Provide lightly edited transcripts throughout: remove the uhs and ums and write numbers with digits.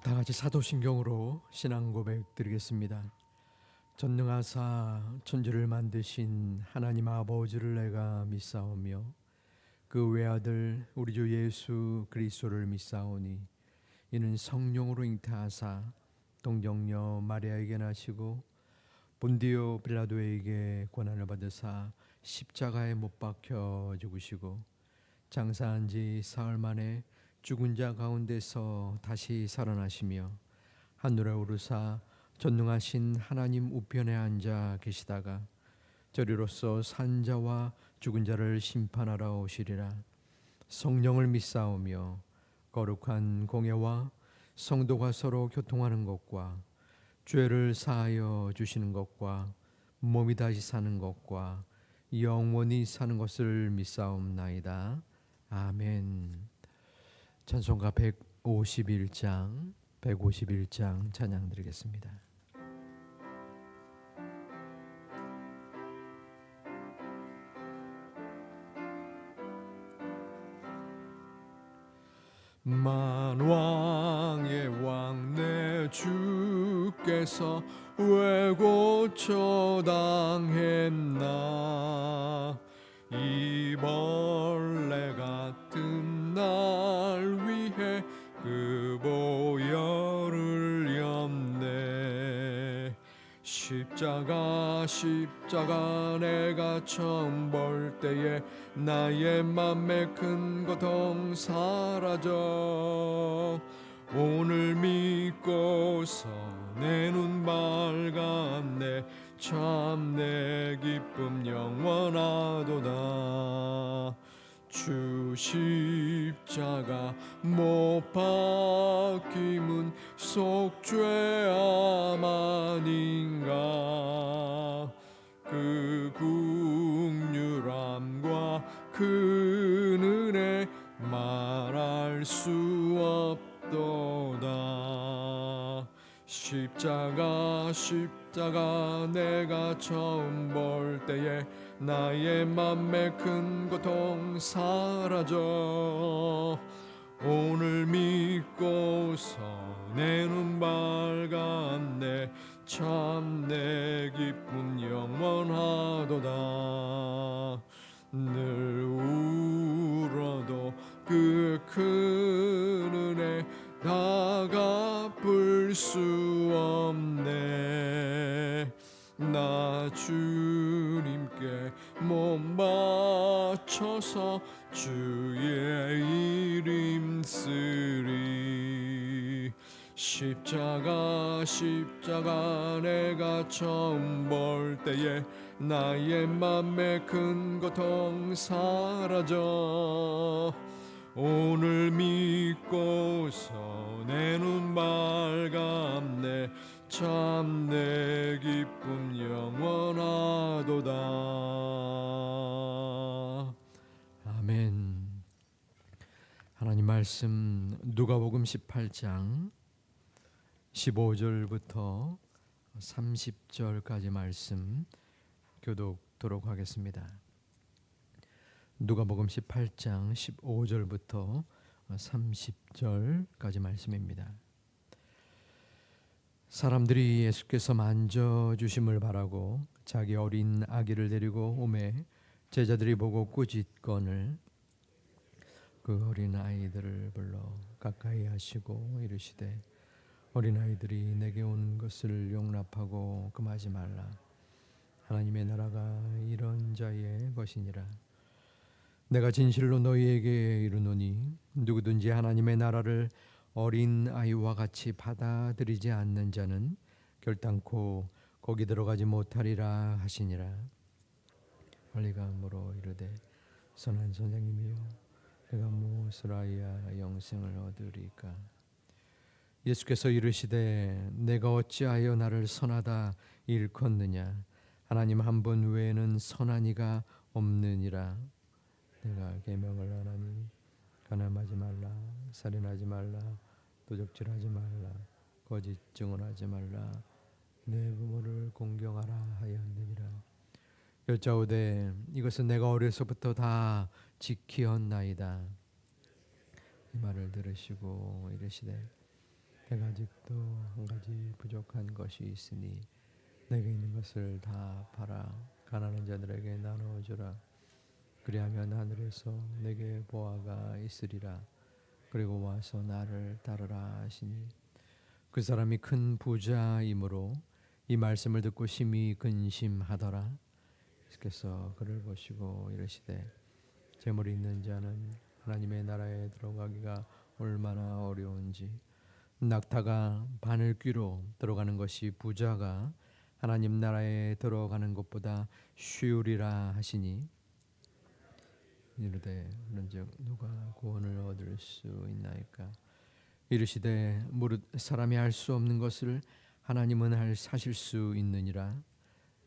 다 같이 사도신경으로 신앙 고백 드리겠습니다. 전능하사 천지를 만드신 하나님 아버지를 내가 믿사오며 그 외아들 우리 주 예수 그리스도를 믿사오니 이는 성령으로 잉태하사 동정녀 마리아에게 나시고 본디오 빌라도에게 고난을 받으사 십자가에 못 박혀 죽으시고 장사한 지 사흘 만에 죽은 자 가운데서 다시 살아나시며 하늘에 오르사 전능하신 하나님 우편에 앉아 계시다가 저리로서 산 자와 죽은 자를 심판하러 오시리라. 성령을 믿사오며 거룩한 공예와 성도가 서로 교통하는 것과 죄를 사하여 주시는 것과 몸이 다시 사는 것과 영원히 사는 것을 믿사옵나이다. 아멘. 찬송가 151장 찬양 드리겠습니다. 만왕의 왕 내 주께서 왜 고쳐 당했나 이 벌레 같은 날 위해 그 보혈을 엽네. 십자가 내가 처음 볼 때에 나의 맘에 큰 고통 사라져 오늘 믿고서 내 눈 밝았네. 참 내 기쁨 영원하도다. 주 십자가 못 박힘은 속죄함 아닌가. 그 긍휼함과 그 은혜 말할 수 없도다. 십자가 내가 처음 볼 때에 나의 맘에 큰 고통 사라져 오늘 믿고서 내 눈 밝았네. 참 내 기쁨 영원하도다. 늘 울어도 그 큰 은혜 다 갚을 수 없네. 나 주님께 몸 바쳐서 주의 이름 쓰리. 십자가 내가 처음 볼 때에 나의 맘에 큰 고통 사라져 오늘 믿고서 내 눈 밝았네. 참 내 기쁨 영원하도다. 아멘. 하나님 말씀 누가복음 18장 15절부터 30절까지 말씀 교독하도록 하겠습니다. 누가복음 18장 15절부터 30절까지 말씀입니다. 사람들이 예수께서 만져주심을 바라고 자기 어린 아기를 데리고 오매 제자들이 보고 꾸짖거늘 그 어린 아이들을 불러 가까이 하시고 이르시되 어린아이들이 내게 오는 것을 용납하고 금하지 말라. 하나님의 나라가 이런 자의 것이니라. 내가 진실로 너희에게 이르노니 누구든지 하나님의 나라를 어린 아이와 같이 받아들이지 않는 자는 결단코 거기 들어가지 못하리라 하시니라. 관리가 물어 이르되 선한 선생님이여 내가 무엇을 하여야 영생을 얻으리까? 예수께서 이르시되 내가 어찌하여 나를 선하다 일컫느냐? 하나님 한 분 외에는 선한 이가 없느니라. 내가 계명을 하나니 가늠하지 말라, 살인하지 말라, 도적질하지 말라, 거짓 증언하지 말라, 내 부모를 공경하라 하였느니라. 여짜오되 이것은 내가 어려서부터 다 지키었나이다. 이 말을 들으시고 이르시되 내가 아직도 한 가지 부족한 것이 있으니 내게 있는 것을 다 팔아 가난한 자들에게 나누어주라. 그리하면 하늘에서 내게 보화가 있으리라. 그리고 와서 나를 따르라 하시니 그 사람이 큰 부자이므로 이 말씀을 듣고 심히 근심하더라. 예수께서 그를 보시고 이르시되 재물이 있는 자는 하나님의 나라에 들어가기가 얼마나 어려운지 낙타가 바늘귀로 들어가는 것이 부자가 하나님 나라에 들어가는 것보다 쉬우리라 하시니 이르되 그런즉 누가 구원을 얻을 수 있나이까. 이르시되 무릇 사람이 할 수 없는 것을 하나님은 하실 수 있느니라.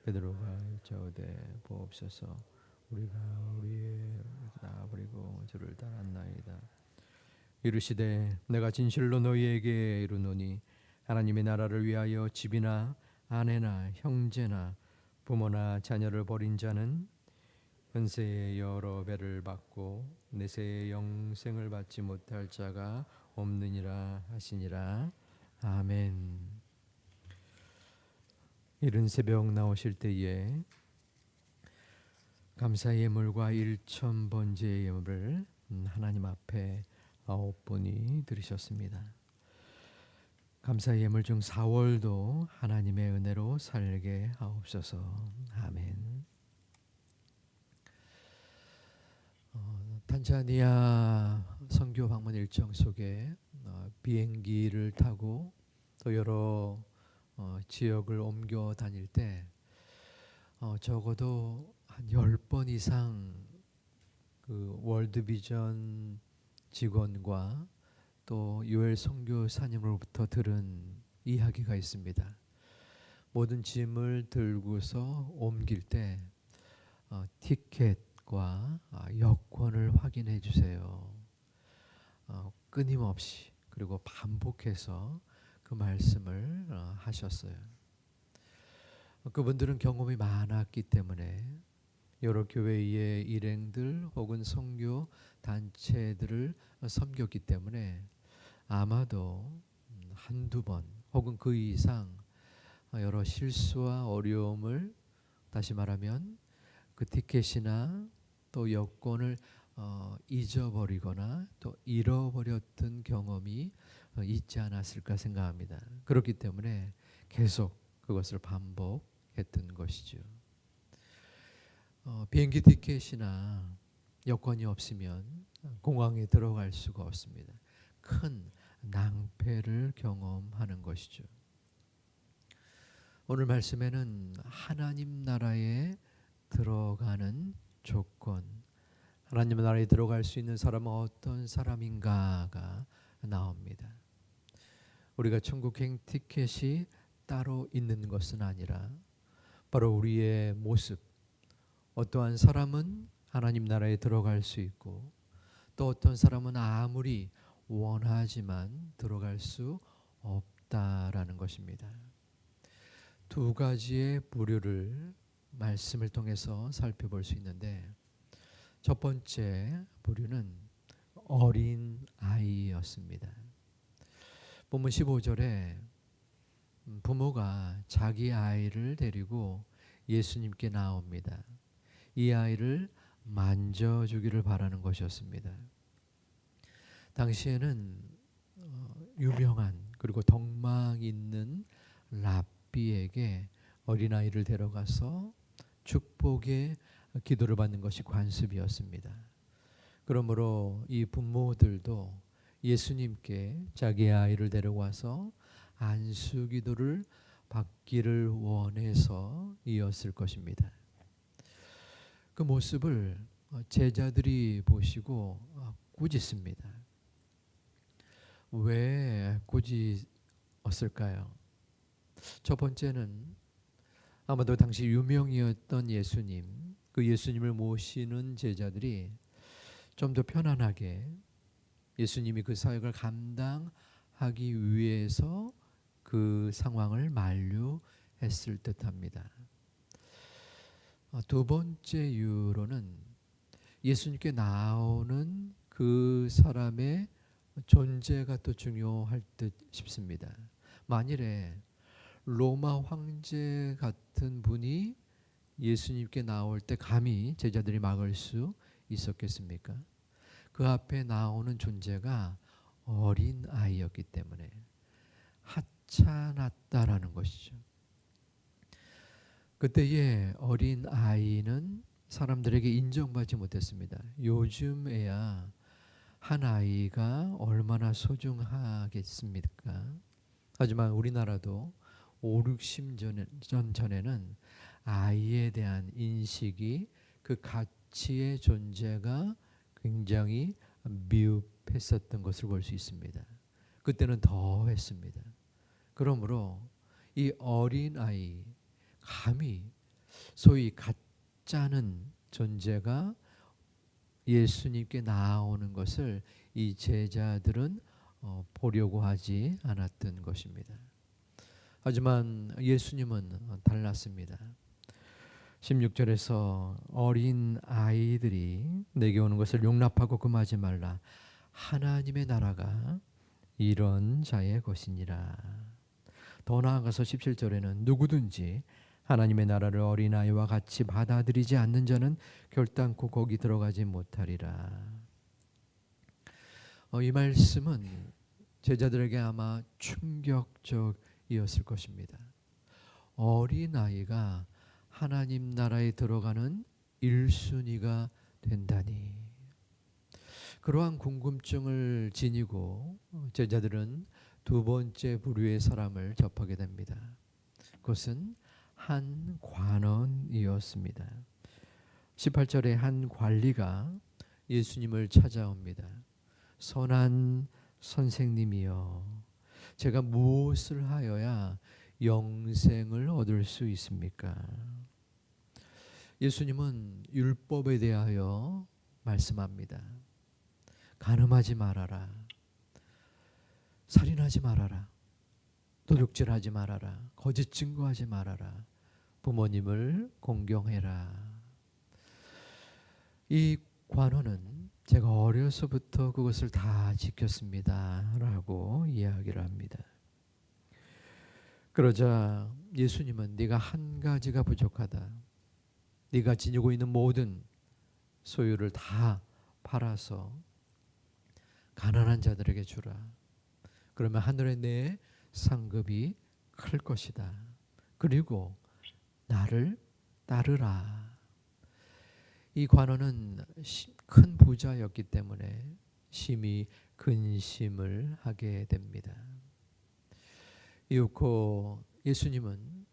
베드로가 여짜오되 보옵소서 우리가 우리의 나 버리고 저를 따랐나이다. 이르시되 내가 진실로 너희에게 이르노니 하나님의 나라를 위하여 집이나 아내나 형제나 부모나 자녀를 버린 자는 현세의 여러 배를 받고 내세의 영생을 받지 못할 자가 없느니라 하시니라. 아멘. 이른 새벽 나오실 때에 감사 예물과 일천 번제 예물을 하나님 앞에 9분이 드리셨습니다. 감사 예물 중 4월도 하나님의 은혜로 살게 하옵소서. 아멘. 탄자니아 선교 방문 일정 속에 비행기를 타고 또 여러 지역을 옮겨 다닐 때 적어도 한 10번 이상 그 월드비전 직원과 또 유엘 선교사님으로부터 들은 이야기가 있습니다. 모든 짐을 들고서 옮길 때 티켓과 여권을 확인해 주세요. 끊임없이 그리고 반복해서 그 말씀을 하셨어요. 그분들은 경험이 많았기 때문에 여러 교회의 일행들 혹은 선교 단체들을 섬겼기 때문에 아마도 한두 번 혹은 그 이상 여러 실수와 어려움을, 다시 말하면 그 티켓이나 또 여권을 잊어버리거나 또 잃어버렸던 경험이 있지 않았을까 생각합니다. 그렇기 때문에 계속 그것을 반복했던 것이죠. 비행기 티켓이나 여권이 없으면 공항에 들어갈 수가 없습니다. 큰 낭패를 경험하는 것이죠. 오늘 말씀에는 하나님 나라에 들어가는 조건, 하나님 나라에 들어갈 수 있는 사람은 어떤 사람인가가 나옵니다. 우리가 천국행 티켓이 따로 있는 것은 아니라 바로 우리의 모습, 어떠한 사람은 하나님 나라에 들어갈 수 있고 또 어떤 사람은 아무리 원하지만 들어갈 수 없다라는 것입니다. 두 가지의 부류를 말씀을 통해서 살펴볼 수 있는데, 첫 번째 부류는 어린 아이였습니다. 본문 15절에 부모가 자기 아이를 데리고 예수님께 나옵니다. 이 아이를 만져주기를 바라는 것이었습니다. 당시에는 유명한 그리고 덕망 있는 랍비에게 어린아이를 데려가서 축복의 기도를 받는 것이 관습이었습니다. 그러므로 이 부모들도 예수님께 자기 아이를 데려와서 안수 기도를 받기를 원해서 이었을 것입니다. 그 모습을 제자들이 보시고 꾸짖습니다. 왜 꾸짖었을까요? 첫 번째는 아마도 당시 유명이었던 예수님, 그 예수님을 모시는 제자들이 좀 더 편안하게 예수님이 그 사역을 감당하기 위해서 그 상황을 만류했을 듯합니다. 두 번째 이유로는 예수님께 나오는 그 사람의 존재가 또 중요할 듯 싶습니다. 만일에 로마 황제 같은 분이 예수님께 나올 때 감히 제자들이 막을 수 있었겠습니까? 그 앞에 나오는 존재가 어린 아이였기 때문에 하찮았다라는 것이죠. 그때의 어린 아이는 사람들에게 인정받지 못했습니다. 요즘에야 한 아이가 얼마나 소중하겠습니까? 하지만 우리나라도 5, 60년 전에는 아이에 대한 인식이 그 가치의 존재가 굉장히 미흡했었던 것을 볼 수 있습니다. 그때는 더 했습니다. 그러므로 이 어린 아이, 감히 소위 가짜는 존재가 예수님께 나오는 것을 이 제자들은 보려고 하지 않았던 것입니다. 하지만 예수님은 달랐습니다. 16절에서 어린 아이들이 내게 오는 것을 용납하고 금하지 말라. 하나님의 나라가 이런 자의 것이니라. 더 나아가서 17절에는 누구든지 하나님의 나라를 어린아이와 같이 받아들이지 않는 자는 결단코 거기 들어가지 못하리라. 이 말씀은 제자들에게 아마 충격적이었을 것입니다. 어린아이가 하나님 나라에 들어가는 1순위가 된다니. 그러한 궁금증을 지니고 제자들은 두 번째 부류의 사람을 접하게 됩니다. 그것은 한 관원이었습니다. 18절에 한 관리가 예수님을 찾아옵니다. 선한 선생님이여, 제가 무엇을 하여야 영생을 얻을 수 있습니까? 예수님은 율법에 대하여 말씀합니다. 간음하지 말아라. 살인하지 말아라. 도둑질하지 말아라. 거짓 증거하지 말아라. 부모님을 공경해라. 이 관원은 제가 어려서부터 그것을 다 지켰습니다 라고 이야기를 합니다. 그러자 예수님은 네가 한 가지가 부족하다. 네가 지니고 있는 모든 소유를 다 팔아서 가난한 자들에게 주라. 그러면 하늘에 내 상급이 클 것이다. 그리고 나를 따르라. 이 관원은 큰 부자였기 때문에 심히 근심을 하게 됩니다. 이윽고 예수님은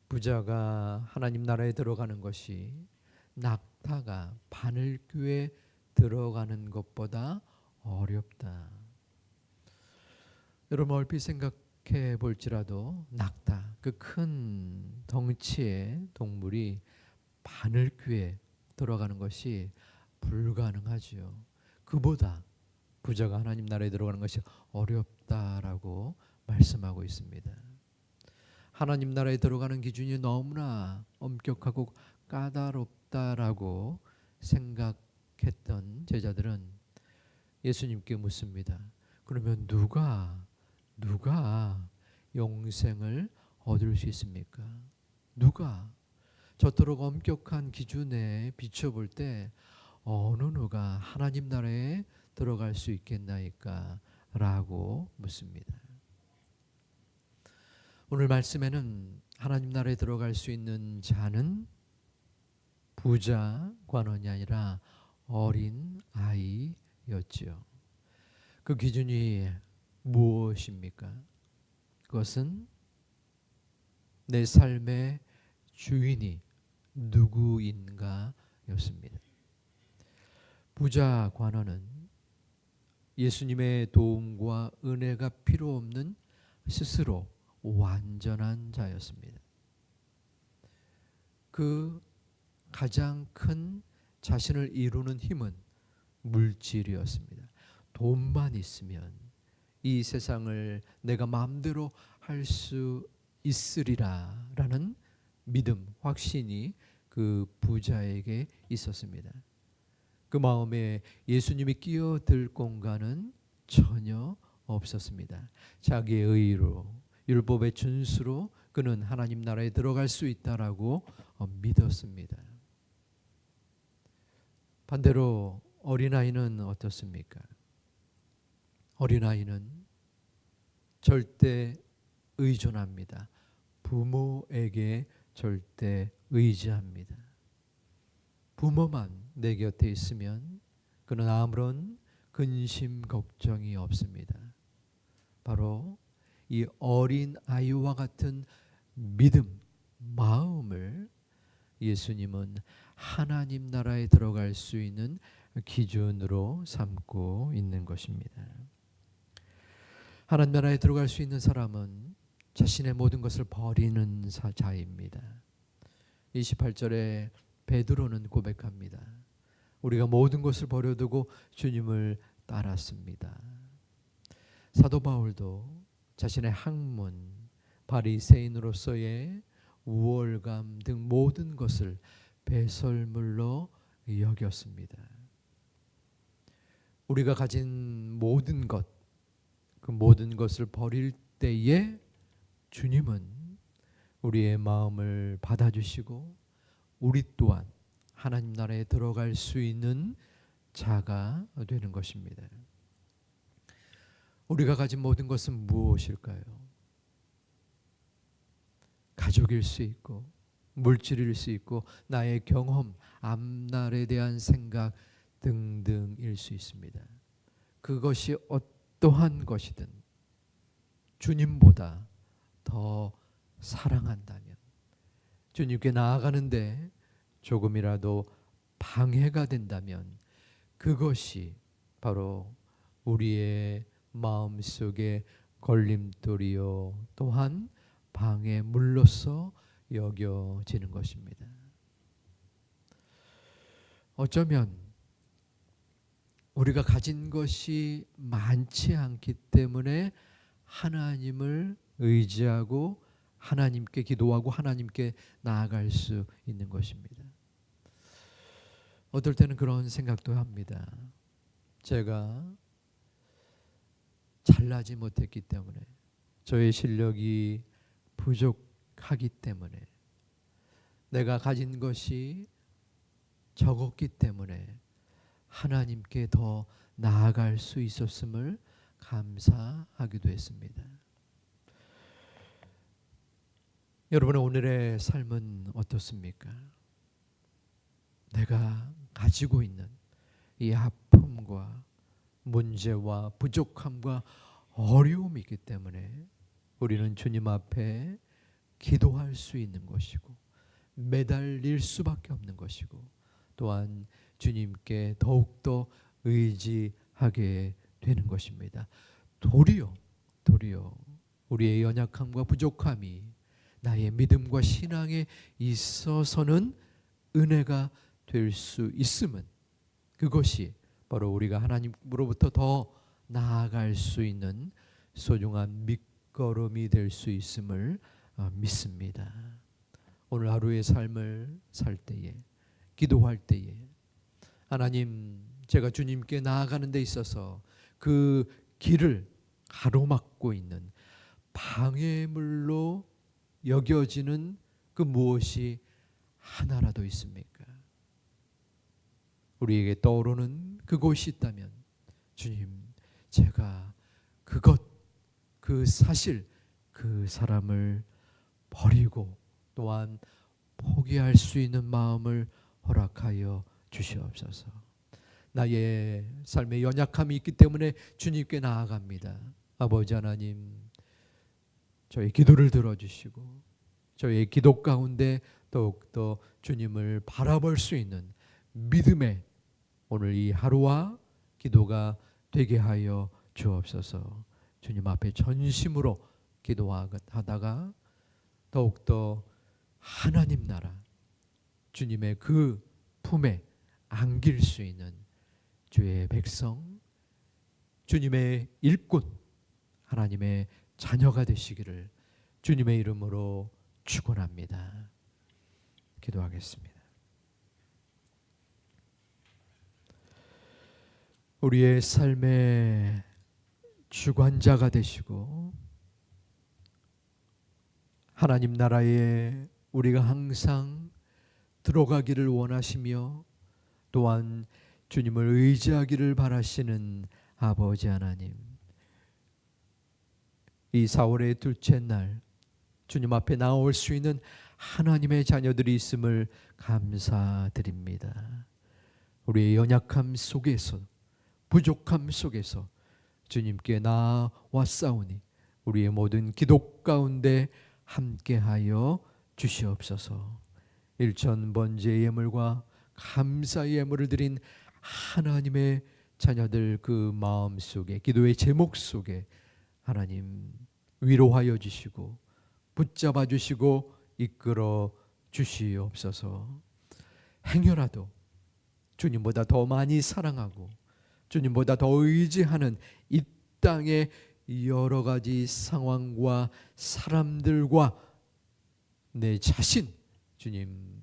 부자가 하나님 나라에 들어가는 것이 낙타가 바늘귀에 들어가는 것보다 어렵다. 여러분 얼핏 생각해 볼지라도 낙타, 그 큰 덩치의 동물이 바늘귀에 들어가는 것이 불가능하지요. 그보다 부자가 하나님 나라에 들어가는 것이 어렵다라고 말씀하고 있습니다. 하나님 나라에 들어가는 기준이 너무나 엄격하고 까다롭다라고 생각했던 제자들은 예수님께 묻습니다. 그러면 누가 영생을 얻을 수 있습니까? 누가? 저토록 엄격한 기준에 비춰볼 때 어느 누가 하나님 나라에 들어갈 수 있겠나이까? 라고 묻습니다. 오늘 말씀에는 하나님 나라에 들어갈 수 있는 자는 부자 관원이 아니라 어린 아이였지요. 그 기준이 무엇입니까? 그것은 내 삶의 주인이 누구인가 였습니다. 부자 관원은 예수님의 도움과 은혜가 필요 없는 스스로 완전한 자였습니다. 그 가장 큰 자신을 이루는 힘은 물질이었습니다. 돈만 있으면 이 세상을 내가 마음대로 할 수 있으리라 라는 믿음, 확신이 그 부자에게 있었습니다. 그 마음에 예수님이 끼어들 공간은 전혀 없었습니다. 자기의 의로, 율법의 준수로 그는 하나님 나라에 들어갈 수 있다라고 믿었습니다. 반대로 어린아이는 어떻습니까? 어린아이는 절대 의존합니다. 부모에게 절대 의지합니다. 부모만 내 곁에 있으면 그는 아무런 근심 걱정이 없습니다. 바로 이 어린 아이와 같은 믿음, 마음을 예수님은 하나님 나라에 들어갈 수 있는 기준으로 삼고 있는 것입니다. 하나님 나라에 들어갈 수 있는 사람은 자신의 모든 것을 버리는 자입니다. 28절에 베드로는 고백합니다. 우리가 모든 것을 버려두고 주님을 따랐습니다. 사도 바울도 자신의 학문, 바리새인으로서의 우월감 등 모든 것을 배설물로 여겼습니다. 우리가 가진 모든 것, 그 모든 것을 버릴 때에 주님은 우리의 마음을 받아주시고 우리 또한 하나님 나라에 들어갈 수 있는 자가 되는 것입니다. 우리가 가진 모든 것은 무엇일까요? 가족일 수 있고 물질일 수 있고 나의 경험, 앞날에 대한 생각 등등일 수 있습니다. 그것이 어떠한 것이든 주님보다 더 사랑한다면, 주님께 나아가는데 조금이라도 방해가 된다면 그것이 바로 우리의 마음속에 걸림돌이요 또한 방해물로서 여겨지는 것입니다. 어쩌면 우리가 가진 것이 많지 않기 때문에 하나님을 의지하고 하나님께 기도하고 하나님께 나아갈 수 있는 것입니다. 어떨 때는 그런 생각도 합니다. 제가 잘나지 못했기 때문에, 저의 실력이 부족하기 때문에, 내가 가진 것이 적었기 때문에 하나님께 더 나아갈 수 있었음을 감사하기도 했습니다. 여러분의 오늘의 삶은 어떻습니까? 내가 가지고 있는 이 아픔과 문제와 부족함과 어려움이 있기 때문에 우리는 주님 앞에 기도할 수 있는 것이고 매달릴 수밖에 없는 것이고 또한 주님께 더욱더 의지하게 되는 것입니다. 도리어 우리의 연약함과 부족함이 나의 믿음과 신앙에 있어서는 은혜가 될 수 있음은 그것이 바로 우리가 하나님으로부터 더 나아갈 수 있는 소중한 밑거름이 될 수 있음을 믿습니다. 오늘 하루의 삶을 살 때에, 기도할 때에 하나님, 제가 주님께 나아가는 데 있어서 그 길을 가로막고 있는 방해물로 여겨지는 그 무엇이 하나라도 있습니까? 우리에게 떠오르는 그곳이 있다면 주님, 제가 그것, 그 사실, 그 사람을 버리고 또한 포기할 수 있는 마음을 허락하여 주시옵소서. 나의 삶에 연약함이 있기 때문에 주님께 나아갑니다. 아버지 하나님, 저의 기도를 들어주시고 저의 기도 가운데 더욱더 주님을 바라볼 수 있는 믿음의 오늘 이 하루와 기도가 되게 하여 주옵소서. 주님 앞에 전심으로 기도하다가 더욱더 하나님 나라, 주님의 그 품에 안길 수 있는 주의 백성, 주님의 일꾼, 하나님의 자녀가 되시기를 주님의 이름으로 축원합니다. 기도하겠습니다. 우리의 삶에 주관자가 되시고 하나님 나라에 우리가 항상 들어가기를 원하시며 또한 주님을 의지하기를 바라시는 아버지 하나님, 이 4월의 둘째 날 주님 앞에 나올 수 있는 하나님의 자녀들이 있음을 감사드립니다. 우리의 연약함 속에서, 부족함 속에서 주님께 나아왔사오니 우리의 모든 기도 가운데 함께하여 주시옵소서. 일천 번째 예물과 감사의 예물을 드린 하나님의 자녀들 그 마음 속에, 기도의 제목 속에 하나님 위로하여 주시고 붙잡아 주시고 이끌어 주시옵소서. 행여라도 주님보다 더 많이 사랑하고 주님보다 더 의지하는 이 땅의 여러 가지 상황과 사람들과 내 자신, 주님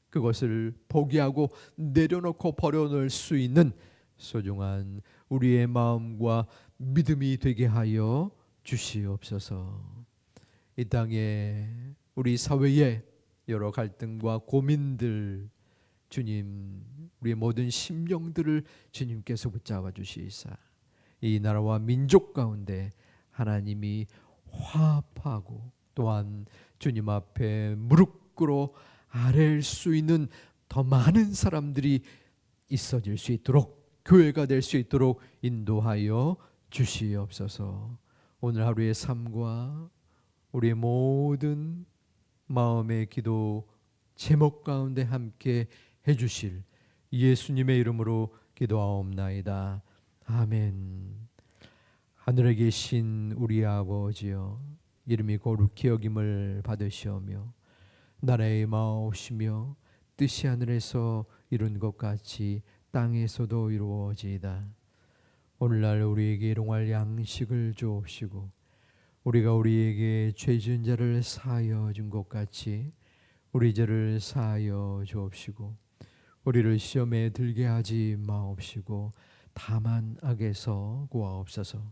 그것을 포기하고 내려놓고 버려놓을 수 있는 소중한 우리의 마음과 믿음이 되게 하여 주시옵소서. 이 땅에 우리 사회의 여러 갈등과 고민들, 주님 우리의 모든 심령들을 주님께서 붙잡아 주시사 이 나라와 민족 가운데 하나님이 화합하고 또한 주님 앞에 무릎 꿇어 아랠 수 있는 더 많은 사람들이 있어질 수 있도록, 교회가 될 수 있도록 인도하여 주시옵소서. 오늘 하루의 삶과 우리의 모든 마음의 기도 제목 가운데 함께 해주실 예수님의 이름으로 기도하옵나이다. 아멘. 하늘에 계신 우리 아버지여, 이름이 거룩히 여김을 받으시오며 나라의 마옵시며 뜻이 하늘에서 이룬 것 같이 땅에서도 이루어지이다. 오늘날 우리에게 일용할 양식을 주옵시고 우리가 우리에게 죄 지은 자를 사하여 준 것 같이 우리 죄를 사하여 주옵시고 우리를 시험에 들게 하지 마옵시고 다만 악에서 구하옵소서.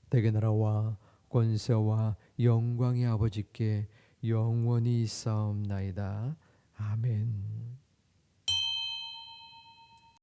대개 나라와 권세와 영광의 아버지께 영원히 있사옵나이다. 아멘.